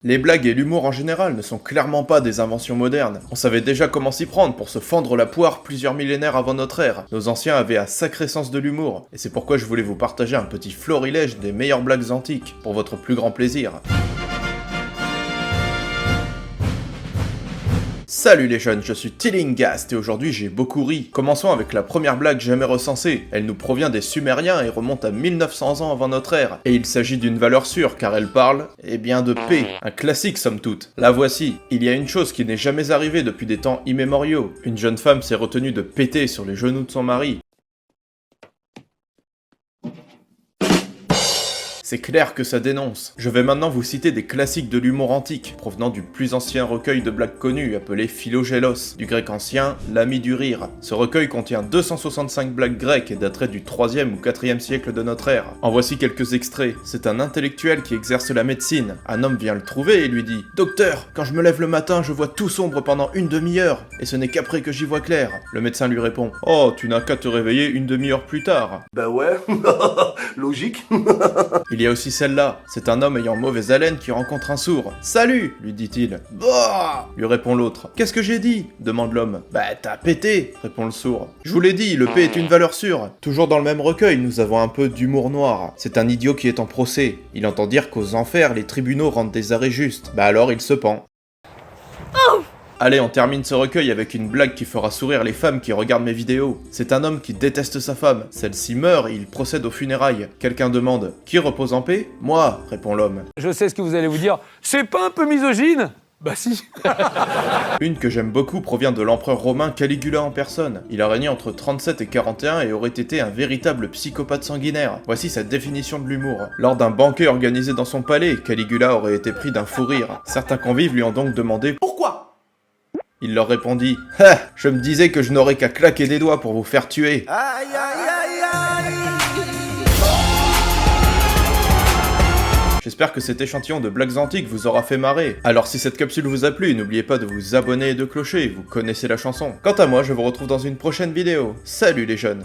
Les blagues et l'humour en général ne sont clairement pas des inventions modernes. On savait déjà comment s'y prendre pour se fendre la poire plusieurs millénaires avant notre ère. Nos anciens avaient un sacré sens de l'humour, et c'est pourquoi je voulais vous partager un petit florilège des meilleures blagues antiques, pour votre plus grand plaisir. Salut les jeunes, je suis Tillingast et aujourd'hui j'ai beaucoup ri. Commençons avec la première blague jamais recensée. Elle nous provient des Sumériens et remonte à 1900 ans avant notre ère. Et il s'agit d'une valeur sûre car elle parle, eh bien de paix. Un classique somme toute. La voici. Il y a une chose qui n'est jamais arrivée depuis des temps immémoriaux. Une jeune femme s'est retenue de péter sur les genoux de son mari. C'est clair que ça dénonce. Je vais maintenant vous citer des classiques de l'humour antique, provenant du plus ancien recueil de blagues connues, appelé Philogélos, du grec ancien, l'ami du rire. Ce recueil contient 265 blagues grecques et daterait du 3e ou 4e siècle de notre ère. En voici quelques extraits. C'est un intellectuel qui exerce la médecine. Un homme vient le trouver et lui dit « Docteur, quand je me lève le matin, je vois tout sombre pendant une demi-heure, et ce n'est qu'après que j'y vois clair. » Le médecin lui répond « Oh, tu n'as qu'à te réveiller une demi-heure plus tard. » Bah ouais, logique. Il y a aussi celle-là. C'est un homme ayant mauvaise haleine qui rencontre un sourd. « Salut !» lui dit-il. « Bah !» lui répond l'autre. « Qu'est-ce que j'ai dit ?» demande l'homme. « Bah t'as pété !» répond le sourd. « Je vous l'ai dit, le P est une valeur sûre. » Toujours dans le même recueil, nous avons un peu d'humour noir. C'est un idiot qui est en procès. Il entend dire qu'aux enfers, les tribunaux rendent des arrêts justes. Bah alors il se pend. Allez, on termine ce recueil avec une blague qui fera sourire les femmes qui regardent mes vidéos. C'est un homme qui déteste sa femme. Celle-ci meurt et il procède aux funérailles. Quelqu'un demande « Qui repose en paix ?»« Moi », répond l'homme. Je sais ce que vous allez vous dire. C'est pas un peu misogyne ? Bah si. Une que j'aime beaucoup provient de l'empereur romain Caligula en personne. Il a régné entre 37 et 41 et aurait été un véritable psychopathe sanguinaire. Voici sa définition de l'humour. Lors d'un banquet organisé dans son palais, Caligula aurait été pris d'un fou rire. Certains convives lui ont donc demandé « Pourquoi ?» Il leur répondit « Ah, je me disais que je n'aurais qu'à claquer des doigts pour vous faire tuer. » Aïe aïe aïe aïe. J'espère que cet échantillon de blagues antiques vous aura fait marrer. Alors si cette capsule vous a plu, n'oubliez pas de vous abonner et de clocher, vous connaissez la chanson. Quant à moi, je vous retrouve dans une prochaine vidéo. Salut les jeunes!